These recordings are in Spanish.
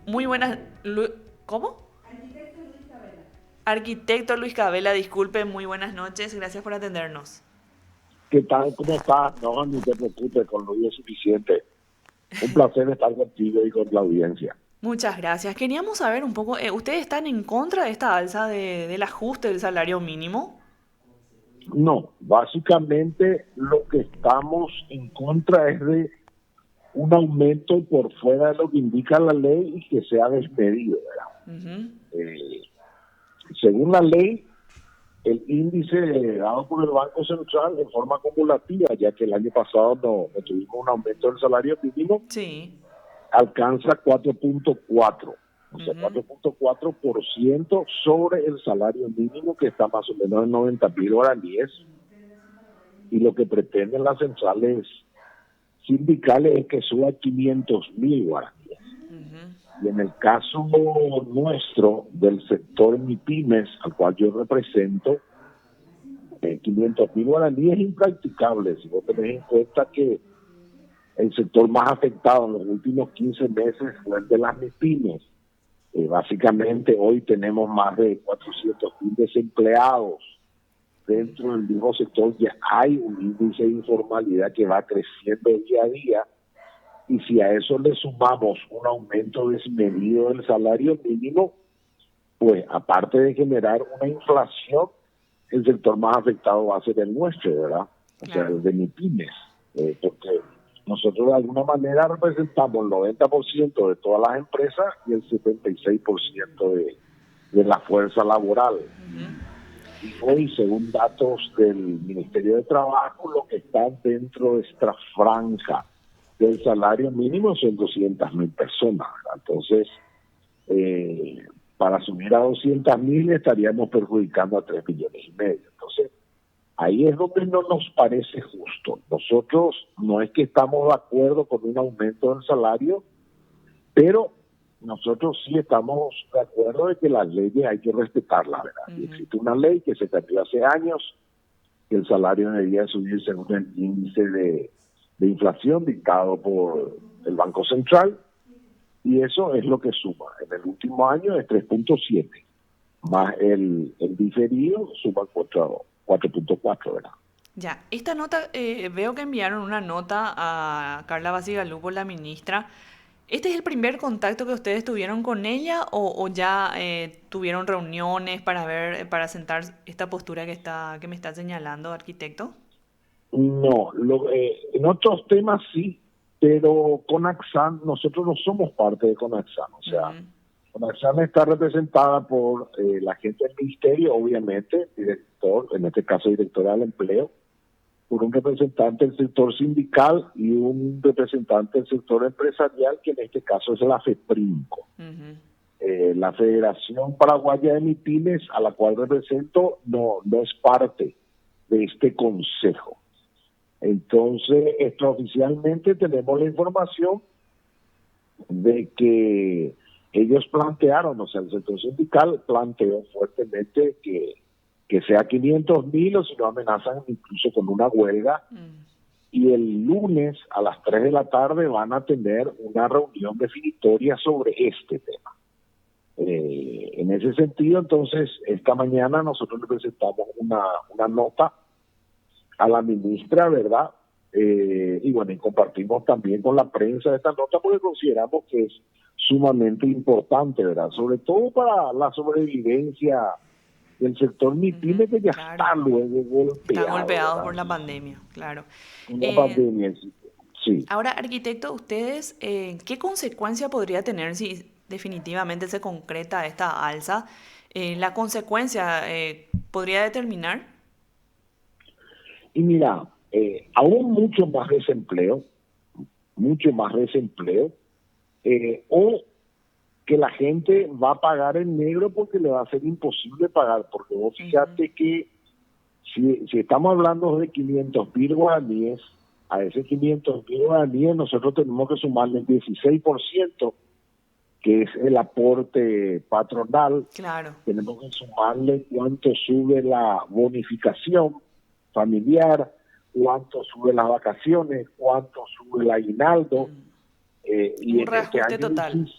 Muy buenas... ¿Cómo? Arquitecto Luis Cabela, disculpe, muy buenas noches, gracias por atendernos. ¿Qué tal? ¿Cómo estás? No, ni te preocupes, con lo es suficiente. Un placer estar contigo y con la audiencia. Muchas gracias. Queríamos saber un poco, ¿ustedes están en contra de esta alza del ajuste del salario mínimo? No, básicamente lo que estamos en contra es de un aumento por fuera de lo que indica la ley y que sea desmedido, ¿verdad? Ujú. Eh, Según la ley, el índice dado por el Banco Central en forma acumulativa, ya que el año pasado no tuvimos un aumento del salario mínimo, Sí. alcanza 4.4, o sea, Ujú. 4.4% sobre el salario mínimo, que está más o menos en 90.000 guaraníes, y lo que pretenden las centrales sindicales es que suba 500.000 guaraníes. Y en el caso nuestro, del sector MIPIMES, al cual yo represento, 500.000 guaraníes es impracticable, si vos tenés en cuenta que el sector más afectado en los últimos 15 meses fue el de las MIPIMES. Básicamente hoy tenemos más de 400.000 desempleados. Dentro del mismo sector ya hay un índice de informalidad que va creciendo día a día, y si a eso le sumamos un aumento desmedido del salario mínimo, pues aparte de generar una inflación, el sector más afectado va a ser el nuestro, ¿verdad? O sea, Claro. el de MIPIMES, porque nosotros de alguna manera representamos el 90% de todas las empresas y el 76% de la fuerza laboral. Y Ar- hoy, según datos del Ministerio de Trabajo, lo que están dentro de esta franja del salario mínimo son 200.000 personas, ¿verdad? Entonces, eh, para subir a 200.000 estaríamos perjudicando a 3,5 millones. Entonces, ahí es donde no nos parece justo. Nosotros no es que estamos de acuerdo con un aumento del salario, pero nosotros sí estamos de acuerdo de que las leyes hay que respetarlas, ¿verdad? Y Ujú. existe una ley que se cambió hace años, que el salario debía subir según el índice de inflación dictado por el Banco Central, y eso es lo que suma. En el último año es 3.7, más el diferido suma 4.4, ¿verdad? Ya, esta nota, veo que enviaron una nota a Carla Basigalupo, la ministra. ¿Este es el primer contacto que ustedes tuvieron con ella o ya tuvieron reuniones para ver, para sentar esta postura que me está señalando, arquitecto? No, en otros temas sí, pero Conaxan, nosotros no somos parte de Conaxan, o sea, Ujú. Conaxan está representada por la gente del ministerio, obviamente, director, en este caso directora del empleo, por un representante del sector sindical y un representante del sector empresarial, que en este caso es la FEPRINCO. Ujú. La Federación Paraguaya de MIPIMES, a la cual represento, no es parte de este consejo. Entonces, extraoficialmente tenemos la información de que ellos plantearon, o sea, el sector sindical planteó fuertemente que sea 500.000, o si no amenazan incluso con una huelga, Mm. y el lunes a las 3 de la tarde van a tener una reunión definitoria sobre este tema. En ese sentido, entonces, esta mañana nosotros le presentamos una nota a la ministra, ¿verdad? Y bueno, y compartimos también con la prensa esta nota porque consideramos que es sumamente importante, ¿verdad? Sobre todo para la sobrevivencia del sector Ujú. MIPYME, que ya Claro, está luego están golpeado, golpeados ¿verdad? por la pandemia, claro. Con la Eh, pandemia. Sí. Ahora, arquitecto, ¿ustedes qué consecuencia podría tener si definitivamente se concreta esta alza? ¿La consecuencia podría determinar? Y mira, aún mucho más desempleo, o que la gente va a pagar en negro porque le va a ser imposible pagar, porque vos Ujú. fíjate que si estamos hablando de 500.000 guaraníes, a ese 500.000 guaraníes nosotros tenemos que sumarle el 16%, que es el aporte patronal. Claro. Tenemos que sumarle cuánto sube la bonificación familiar, cuánto sube las vacaciones, cuánto sube el aguinaldo, y Un en este reajuste año total.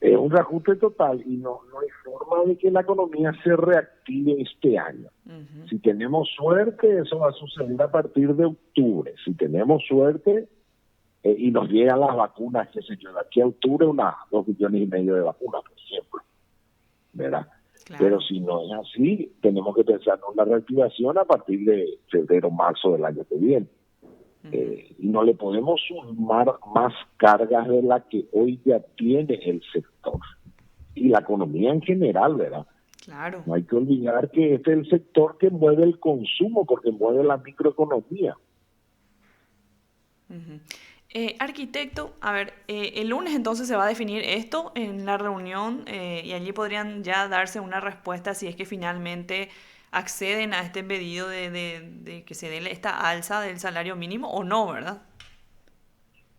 Es un reajuste total y no hay forma de que la economía se reactive este año. Ujú. Si tenemos suerte, eso va a suceder a partir de octubre. Si tenemos suerte y nos llegan las vacunas, qué sé yo, de aquí a octubre unas 2,5 millones de vacunas, por ejemplo, ¿verdad? Pero Claro. si no es así, tenemos que pensar en una reactivación a partir de febrero, marzo del año que viene. Ujú. Y no le podemos sumar más cargas de la que hoy ya tiene el sector y la economía en general, ¿verdad? Claro. No hay que olvidar que este es el sector que mueve el consumo, porque mueve la microeconomía. Ujú. Arquitecto, a ver, el lunes entonces se va a definir esto en la reunión y allí podrían ya darse una respuesta si es que finalmente acceden a este pedido de que se dé esta alza del salario mínimo o no, ¿verdad?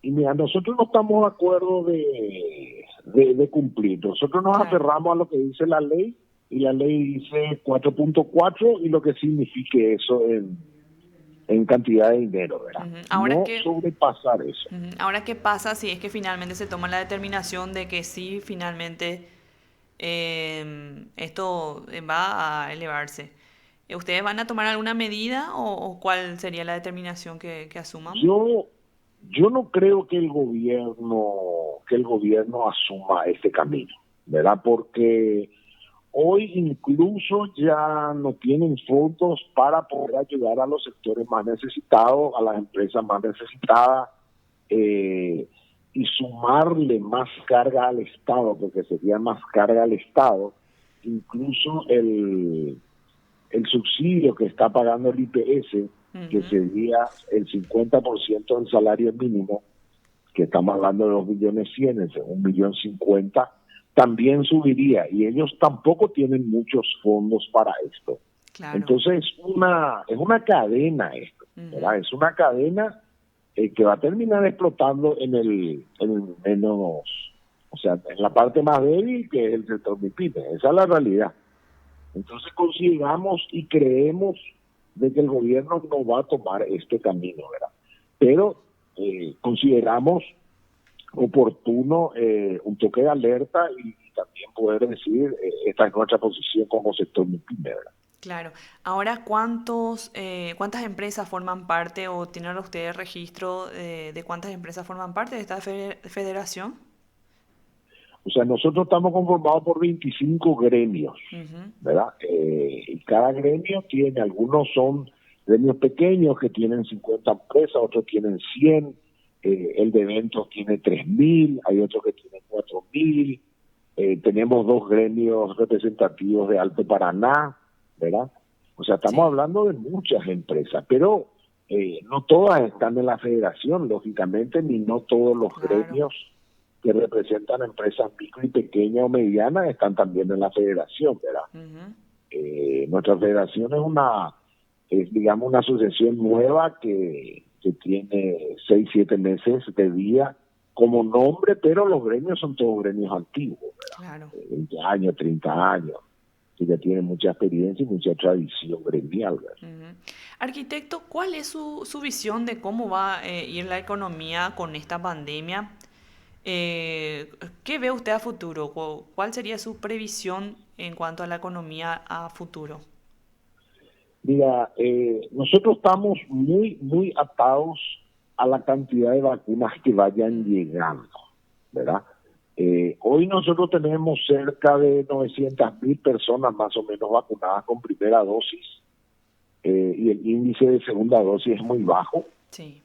Y mira, nosotros no estamos de acuerdo de cumplir. Nosotros nos Claro. aferramos a lo que dice la ley, y la ley dice 4,4 y lo que signifique eso en cantidad de dinero, ¿verdad? Ujú. No sobrepasar eso. Ahora, ¿qué pasa si es que finalmente se toma la determinación de que sí, finalmente esto va a elevarse? ¿Ustedes van a tomar alguna medida o cuál sería la determinación que asuman? Yo, yo no creo que el gobierno asuma este camino, ¿verdad? Porque hoy incluso ya no tienen fondos para poder ayudar a los sectores más necesitados, a las empresas más necesitadas, eh, y sumarle más carga al Estado, porque sería más carga al Estado, incluso el subsidio que está pagando el IPS, que Ujú. sería el 50% del salario mínimo, que estamos hablando de 2,100,000, es 1,050,000, también subiría, y ellos tampoco tienen muchos fondos para esto. Claro. Entonces es una cadena esto, Ujú. ¿verdad? Es una cadena que va a terminar explotando en el menos, o sea, en la parte más débil, que es el sector MIPYME. Esa es la realidad. Entonces consideramos y creemos de que el gobierno no va a tomar este camino, ¿verdad? Pero consideramos oportuno un toque de alerta y también poder decir, esta es nuestra posición como sector MIPYME, ¿verdad? Claro. Ahora, ¿cuántas empresas forman parte o tienen ustedes registro de cuántas empresas forman parte de esta federación? O sea, nosotros estamos conformados por 25 gremios, Ujú. ¿verdad? Y cada gremio tiene, algunos son gremios pequeños que tienen 50 empresas, otros tienen 100, el de eventos tiene 3,000, hay otros que tienen 4,000, tenemos dos gremios representativos de Alto Paraná, ¿verdad? O sea, estamos Sí, hablando de muchas empresas, pero no todas están en la federación, lógicamente, ni no todos los claro. gremios que representan empresas micro y pequeñas o medianas están también en la federación, ¿verdad? Ujú. Nuestra federación es digamos una asociación nueva que tiene 6, 7 meses de vida como nombre, pero los gremios son todos gremios antiguos, Claro. ¿verdad? 20 años, 30 años, que ya tienen mucha experiencia y mucha tradición gremial, ¿verdad? Ujú. Arquitecto, ¿cuál es su visión de cómo va a ir la economía con esta pandemia? Eh, ¿Qué ve usted a futuro? ¿Cuál sería su previsión en cuanto a la economía a futuro? Mira, nosotros estamos muy, muy atados a la cantidad de vacunas que vayan Mm. llegando, ¿verdad? Hoy nosotros tenemos cerca de 900,000 personas más o menos vacunadas con primera dosis, y el índice de segunda dosis es muy bajo, Sí.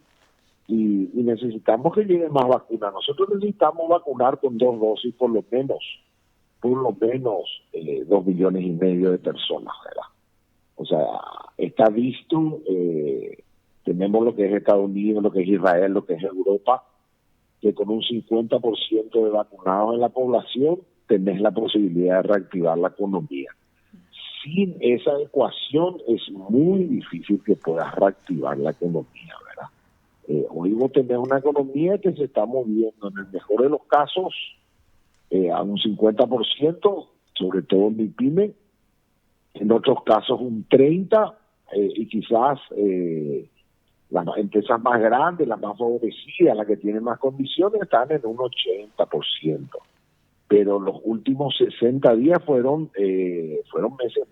y necesitamos que lleguen más vacunas. Nosotros necesitamos vacunar con 2 dosis por lo menos 2,5 millones de personas, ¿verdad? O sea, está visto, tenemos lo que es Estados Unidos, lo que es Israel, lo que es Europa, que con un 50% de vacunados en la población tenés la posibilidad de reactivar la economía. Sin esa ecuación es muy difícil que puedas reactivar la economía, ¿verdad? Hoy vos tenés una economía que se está moviendo en el mejor de los casos a un 50%, sobre todo en mi pyme, en otros casos un 30%, y quizás las empresas más grandes, las más favorecidas, las que tienen más condiciones, están en un 80%. pero los últimos 60 días fueron meses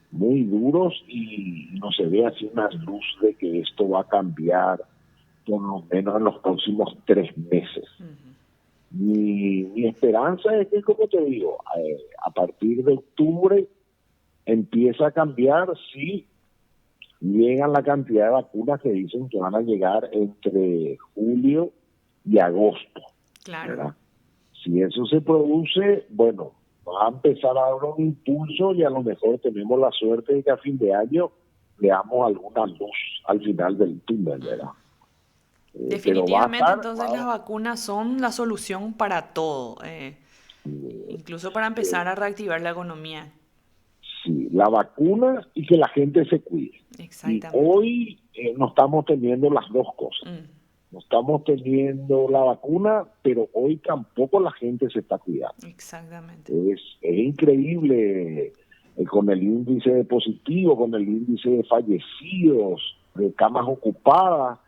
muy duros, y no se ve así una luz de que esto va a cambiar por lo menos en los próximos 3 meses. Mi esperanza es que, como te digo, a partir de octubre empieza a cambiar si llegan la cantidad de vacunas que dicen que van a llegar entre julio y agosto. Claro. ¿Verdad? Si eso se produce, bueno, va a empezar a dar un impulso, y a lo mejor tenemos la suerte de que a fin de año veamos alguna luz al final del túnel, ¿verdad? Pero va a Definitivamente, estar, entonces las vacunas son la solución para todo, incluso para empezar a reactivar la economía. sí, la vacuna y que la gente se cuide. Y Exactamente. hoy no estamos teniendo las dos cosas. No estamos teniendo la vacuna, pero hoy tampoco la gente se está cuidando. Exactamente. Es increíble, con el índice de positivo, con el índice de fallecidos, de camas ocupadas.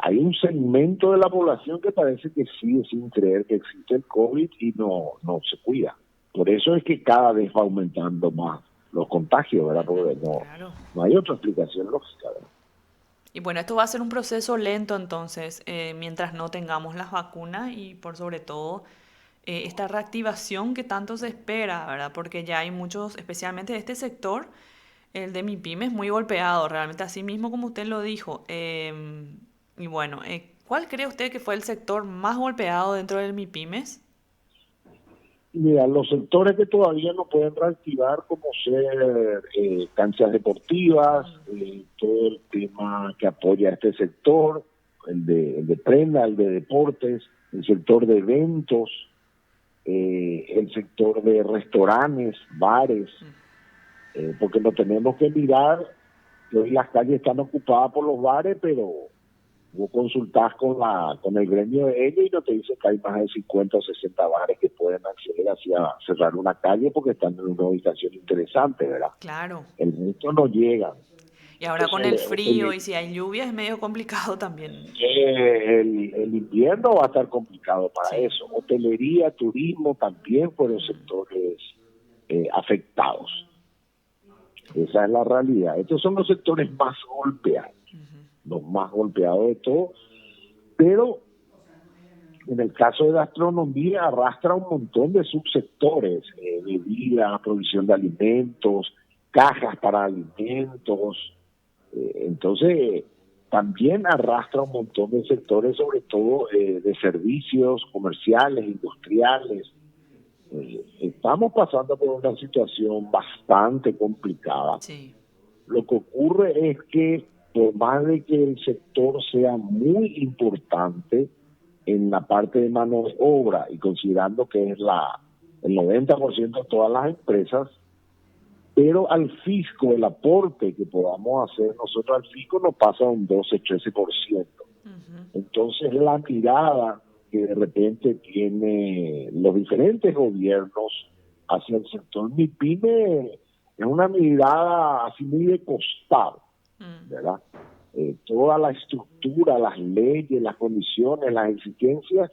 Hay un segmento de la población que parece que sigue sin creer que existe el COVID y no se cuida. Por eso es que cada vez va aumentando más los contagios, ¿verdad? Porque Claro. no hay otra explicación lógica, ¿verdad? Y bueno, esto va a ser un proceso lento entonces, mientras no tengamos las vacunas y por sobre todo esta reactivación que tanto se espera, ¿verdad? Porque ya hay muchos, especialmente de este sector, el de MIPYME es muy golpeado, realmente así mismo como usted lo dijo. Y bueno, ¿cuál cree usted que fue el sector más golpeado dentro del MIPYMES? Mira, los sectores que todavía no pueden reactivar, como ser canchas deportivas, todo el tema que apoya a este sector, el de prenda, el de deportes, el sector de eventos, el sector de restaurantes, bares, porque no tenemos que mirar que hoy las calles están ocupadas por los bares, pero vos consultás con el gremio de ellos y no te dicen que hay más de 50 o 60 bares que pueden acceder hacia cerrar una calle porque están en una ubicación interesante, ¿verdad? Claro. El resto no llegan. Y ahora con el frío Entonces, y si hay lluvia es medio complicado también. el invierno va a estar complicado para Sí. eso. Hotelería, turismo también fueron sectores afectados. Esa es la realidad. Estos son los sectores más golpeados, los más golpeados de todos, pero en el caso de gastronomía arrastra un montón de subsectores, bebida, provisión de alimentos, cajas para alimentos. Entonces, también arrastra un montón de sectores, sobre todo de servicios comerciales, industriales. Estamos pasando por una situación bastante complicada. Sí. Lo que ocurre es que, por más de que el sector sea muy importante en la parte de mano de obra, y considerando que es el 90% de todas las empresas, pero al fisco, el aporte que podamos hacer nosotros al fisco no pasa a un 12-13%. Entonces, la mirada que de repente tiene los diferentes gobiernos hacia el sector MIPYME es una mirada así muy de costado, ¿verdad? Toda la estructura, las leyes, las condiciones, las exigencias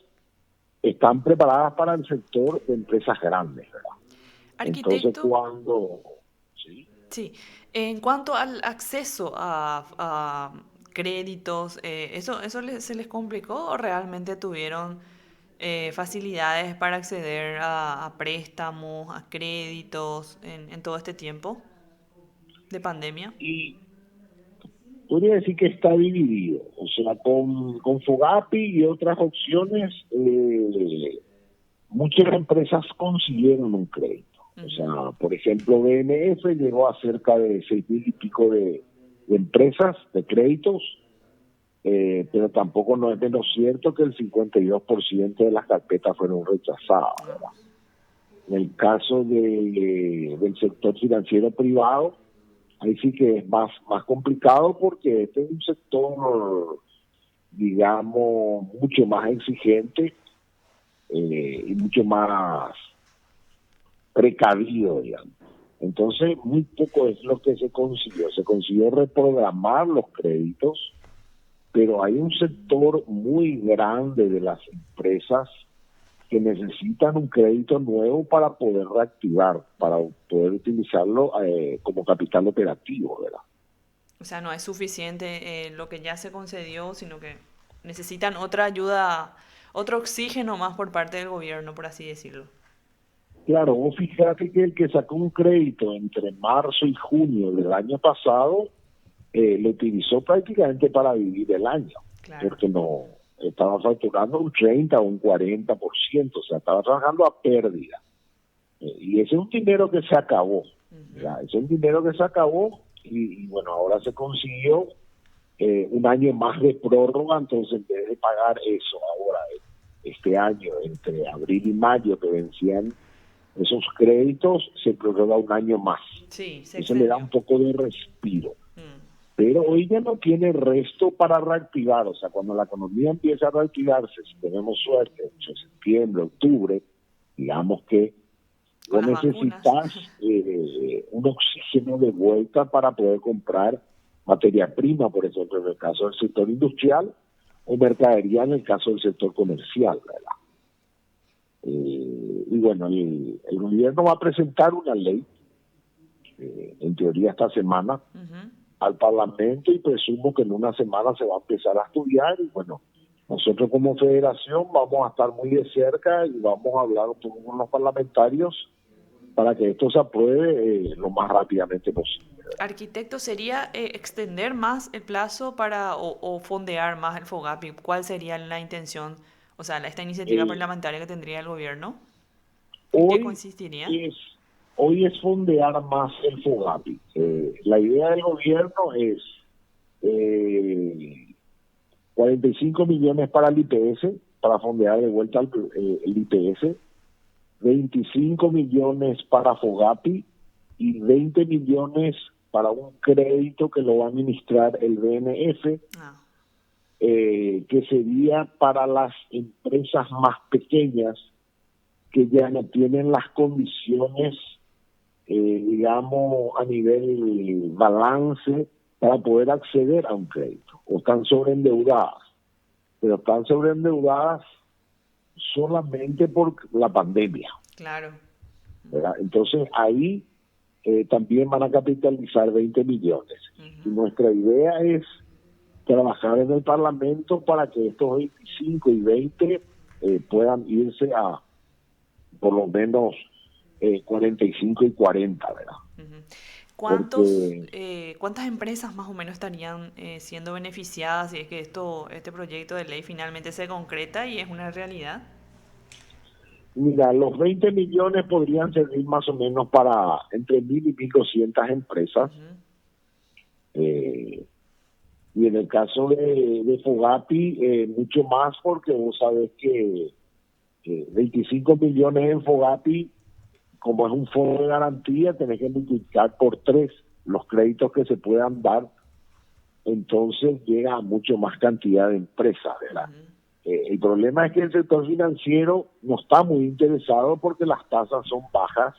están preparadas para el sector de empresas grandes, ¿verdad? Entonces, Arquitecto, cuando... ¿sí? sí. En cuanto al acceso a créditos, ¿se les complicó o realmente tuvieron facilidades para acceder a préstamos, a créditos en todo este tiempo de pandemia? Y podría decir que está dividido, o sea, con Fogapi y otras opciones, muchas empresas consiguieron un crédito. O sea, por ejemplo, BMF llegó a cerca de 6.000 y pico de empresas de créditos, pero tampoco no es menos cierto que el 52% de las carpetas fueron rechazadas, ¿verdad? En el caso del sector financiero privado, ahí sí que es más complicado, porque este es un sector, digamos, mucho más exigente y mucho más precavido, digamos. Entonces, muy poco es lo que se consiguió. Se consiguió reprogramar los créditos, pero hay un sector muy grande de las empresas que necesitan un crédito nuevo para poder reactivar, para poder utilizarlo como capital operativo, ¿verdad? O sea, no es suficiente lo que ya se concedió, sino que necesitan otra ayuda, otro oxígeno más por parte del gobierno, por así decirlo. Claro, vos fíjate que el que sacó un crédito entre marzo y junio del año pasado lo utilizó prácticamente para vivir el año, Claro. porque no estaba facturando un 30 o un 40%, o sea, estaba trabajando a pérdida. Y ese es un dinero que se acabó, Ujú. ¿verdad? Ese es un dinero que se acabó y bueno, ahora se consiguió un año más de prórroga, entonces en vez de pagar eso ahora, este año, entre abril y mayo que vencían esos créditos, se prorroga un año más. Sí, se Eso le da un extendió. poco de respiro. Mm. Pero hoy ya no tiene resto para reactivar, o sea, cuando la economía empieza a reactivarse, si tenemos suerte, en septiembre, octubre, digamos que Con vos las vacunas. necesitas un oxígeno de vuelta para poder comprar materia prima, por ejemplo, en el caso del sector industrial, o mercadería en el caso del sector comercial, ¿verdad? Y bueno, el gobierno va a presentar una ley, en teoría esta semana, Ujú. al Parlamento y presumo que en una semana se va a empezar a estudiar y bueno, nosotros como federación vamos a estar muy de cerca y vamos a hablar un poco con los parlamentarios para que esto se apruebe lo más rápidamente posible. Arquitecto, ¿sería extender más el plazo para o fondear más el FOGAPI? ¿Cuál sería la intención, o sea, esta iniciativa Eh, parlamentaria que tendría el gobierno? ¿En qué hoy consistiría? es hoy es fondear más el FOGAPI. Mm. La idea del gobierno es eh, 45 millones para el IPS, para fondear de vuelta el IPS, 25 millones para Fogapi y 20 millones para un crédito que lo va a administrar el BNF, Ah, que sería para las empresas más pequeñas que ya no tienen las condiciones, digamos, a nivel balance para poder acceder a un crédito, o están sobreendeudadas, pero están sobreendeudadas solamente por la pandemia, claro. ¿verdad? Entonces ahí también van a capitalizar 20 millones. Y Ujú. nuestra idea es trabajar en el Parlamento para que estos 25 y 20 puedan irse a por lo menos 45 y 40, ¿verdad? Ujú. Porque ¿Cuántas empresas más o menos estarían siendo beneficiadas si es que este proyecto de ley finalmente se concreta y es una realidad? mira, los 20 millones podrían servir más o menos para entre 1.000 y 1.200 empresas. Ujú. Eh, y en el caso de Fogapi, mucho más porque vos sabés que 25 millones en Fogapi, como es un fondo de garantía, tenés que multiplicar por 3 los créditos que se puedan dar, entonces llega a mucho más cantidad de empresas, ¿verdad? Ujú. El problema es que el sector financiero no está muy interesado porque las tasas son bajas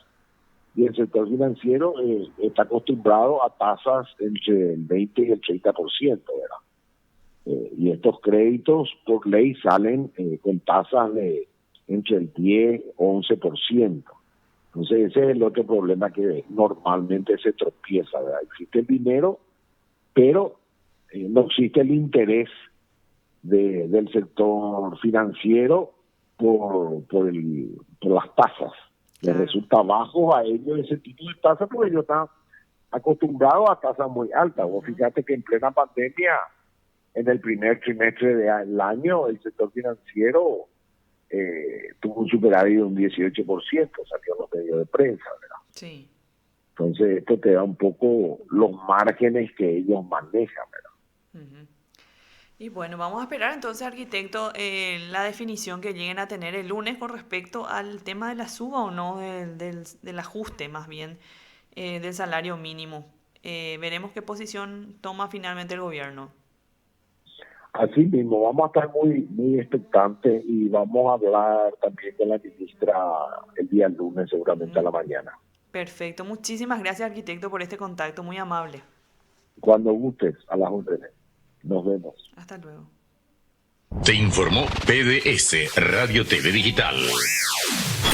y el sector financiero está acostumbrado a tasas entre el 20 y el 30%, ¿verdad? Y estos créditos por ley salen con tasas de entre el 10 o 11%. Entonces ese es el otro problema que normalmente se tropieza, ¿verdad? Existe el dinero, pero no existe el interés del sector financiero por las tasas. Les Claro. resulta bajo a ellos ese tipo de tasas porque ellos están acostumbrados a tasas muy altas. Vos Ujú. fíjate que en plena pandemia, en el primer trimestre del año, el sector financiero tuvo un superávit de un 18%, salió en los medios de prensa, ¿verdad? Sí. Entonces esto te da un poco los márgenes que ellos manejan, ¿verdad? Ujú. Y bueno, vamos a esperar entonces, arquitecto, la definición que lleguen a tener el lunes con respecto al tema de la suba o no del ajuste, más bien, del salario mínimo. Veremos qué posición toma finalmente el gobierno. Así mismo, vamos a estar muy expectantes y vamos a hablar también con la ministra el día lunes, seguramente a Ujú. la mañana. Perfecto. Muchísimas gracias, arquitecto, por este contacto muy amable. Cuando gustes, a las 11. Nos vemos. Hasta luego. Te informó PDS Radio TV Digital.